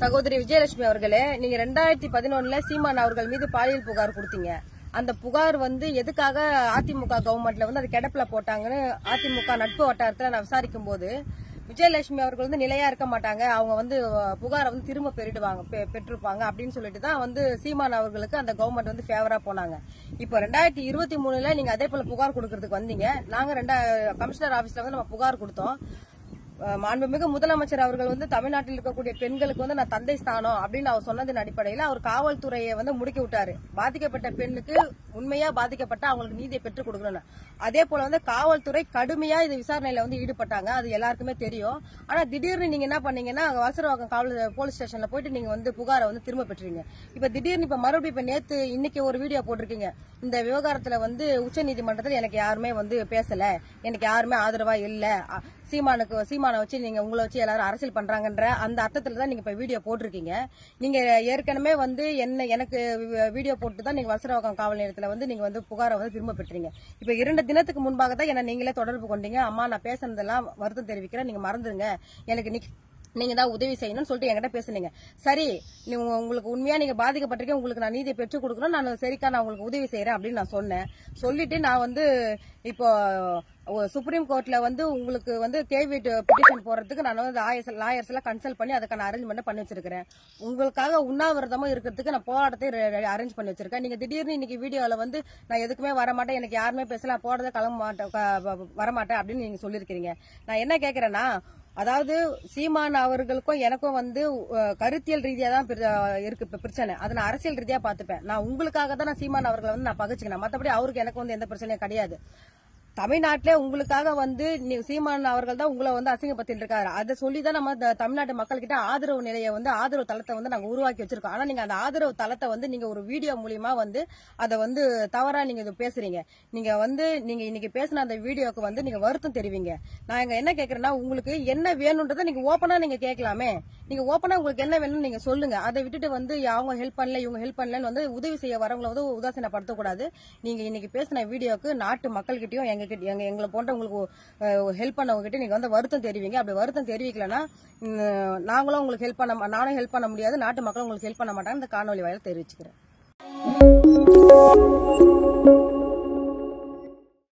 சகோதரி விஜயலட்சுமி அவர்களே, நீங்க 2011 சீமான் அவர்கள் மீது பாலியல் புகார் கொடுத்தீங்க. அந்த புகார் எதுக்காக அதிமுக கவர்மெண்ட்ல அது கிடப்புல போட்டாங்கன்னு அதிமுக நட்பு வட்டாரத்துல நான் விசாரிக்கும் போது விஜயலட்சுமி அவர்கள் நிலையா இருக்க மாட்டாங்க, அவங்க புகாரை திரும்ப பெற்றிருப்பாங்க அப்படின்னு சொல்லிட்டு தான் சீமான் அவர்களுக்கு அந்த கவர்மெண்ட் ஃபேவரா போனாங்க. இப்போ 2023 நீங்க அதே போல புகார் கொடுக்கறதுக்கு வந்தீங்க. நாங்க கமிஷனர் ஆபீஸ்ல நம்ம புகார் கொடுத்தோம். மாண்புமிகு முதலமைச்சர் அவர்கள் தமிழ்நாட்டில் இருக்கக்கூடிய பெண்களுக்கு நான் தந்தை ஸ்தானம் அப்படின்னு அவர் சொன்னதன் அடிப்படையில் அவர் காவல்துறையை முடுக்கி விட்டாரு. பாதிக்கப்பட்ட பெண்ணுக்கு உண்மையா பாதிக்கப்பட்ட அவங்களுக்கு நீதியை பெற்றுக் கொடுக்கணும். அதே போல காவல்துறை கடுமையா இது விசாரணையில ஈடுபட்டாங்க. அது எல்லாருக்குமே தெரியும். ஆனா திடீர்னு நீங்க என்ன பண்ணீங்கன்னா வலசரவாக்கம் போலீஸ் ஸ்டேஷன்ல போயிட்டு நீங்க புகாரை திரும்ப பெற்றீங்க. இப்ப திடீர்னு மறுபடியும் நேத்து இன்னைக்கு ஒரு வீடியோ போட்டிருக்கீங்க. இந்த விவகாரத்துல உச்ச நீதிமன்றத்தில் எனக்கு யாருமே பேசல, எனக்கு யாருமே ஆதரவா இல்ல, சீமானை வச்சு நீங்க உங்களை வச்சு எல்லாரும் அரசியல் பண்றாங்கன்ற அந்த அர்த்தத்துல தான் நீங்க இப்ப வீடியோ போட்டிருக்கீங்க. நீங்க ஏற்கனவே எனக்கு வீடியோ போட்டு தான் நீங்க வலசரவாக்கம் காவல் நிலையத்துல நீங்க புகாரை திரும்ப பெற்றீங்க. இப்ப 2 தினத்துக்கு முன்பாக தான் என்ன நீங்களே தொடர்பு கொண்டீங்க. அம்மா, நான் பேசுனதெல்லாம் வருத்தம் தெரிவிக்கிறேன், நீங்க மறந்துருங்க, எனக்கு நீங்க தான் உதவி செய்யணும்னு சொல்லிட்டு என்கிட்ட பேசுனீங்க. சரி, உங்களுக்கு உண்மையா நீங்க பாதிக்கப்பட்டிருக்கேன், உங்களுக்கு நான் நீதியை பெற்றுக் கொடுக்கணும், நான் சரிக்கா நான் உங்களுக்கு உதவி செய்யறேன் அப்படின்னு நான் சொன்னேன். சொல்லிட்டு நான் இப்போ சுப்ரீம் கோர்ட்ல உங்களுக்கு கேவி பெட்டிஷன் போறதுக்கு நான் லாயர்ஸ் எல்லாம் கன்சல்ட் பண்ணி அதுக்கான அரேஞ்ச்மெண்ட் பண்ணி வச்சிருக்கேன். உங்களுக்காக உண்ணாவிரதமா இருக்கிறதுக்கு நான் போராட்டத்தை அரேஞ்ச் பண்ணி வச்சிருக்கேன். நீங்க திடீர்னு இன்னைக்கு வீடியோல நான் எதுக்குமே வரமாட்டேன், எனக்கு யாருமே பேசலாம், போறதை கிளம்ப மாட்டேன், வரமாட்டேன் அப்படின்னு நீங்க சொல்லிருக்கீங்க. நான் என்ன கேக்குறேன்னா, அதாவது சீமான் அவர்களுக்கும் எனக்கும் கருத்தியல் ரீதியா தான் இருக்கு பிரச்சனை. அதை நான் அரசியல் ரீதியா பாத்துப்பேன். நான் உங்களுக்காக தான் நான் சீமான் அவர்களை நான் பகச்சுக்கிறேன். மத்தபடி அவருக்கு எனக்கு எந்த பிரச்சனையும் கிடையாது. தமிழ்நாட்டிலே உங்களுக்காக சீமான் அவர்கள் தான் உங்களை அசிங்கப்படுத்திட்டு இருக்காரு. அதை சொல்லிதான் நம்ம தமிழ்நாட்டு மக்கள் கிட்ட ஆதரவு நிலையை ஆதரவு தளத்தை நாங்க உருவாக்கி வச்சிருக்கோம். ஆனா நீங்க அந்த ஆதரவு தளத்தை நீங்க ஒரு வீடியோ மூலியமா அதை தவறா நீங்க பேசுறீங்க. நீங்க இன்னைக்கு பேசின அந்த வீடியோக்கு நீங்க வருத்தம் தெரிவிங்க. நான் என்ன கேக்குறேன்னா, உங்களுக்கு என்ன வேணும்ன்றதை நீங்க ஓப்பனா நீங்க கேட்கலாமே. நீங்க ஓப்பனா உங்களுக்கு என்ன வேணும்னு நீங்க சொல்லுங்க. அதை விட்டுட்டு அவங்க ஹெல்ப் பண்ணல, இவங்க ஹெல்ப் பண்ணலன்னு உதவி செய்ய வரவங்களை உதாசீனப்படுத்தக்கூடாது. நீங்க இன்னைக்கு பேசின வீடியோக்கு நாட்டு மக்கள் கிட்டயும் எங்களை போன்ற உங்களுக்கு ஹெல்ப் பண்ணவங்க நீங்க வருத்தம் தெரிவிங்க. அப்படி வருத்தம் தெரிவிக்கலன்னா நாங்களும் உங்களுக்கு நானும் ஹெல்ப் பண்ண முடியாது, நாட்டு மக்களும் உங்களுக்கு ஹெல்ப் பண்ண மாட்டாங்க. இந்த காணொலி வாயில தெரிவிச்சுக்கிறேன்.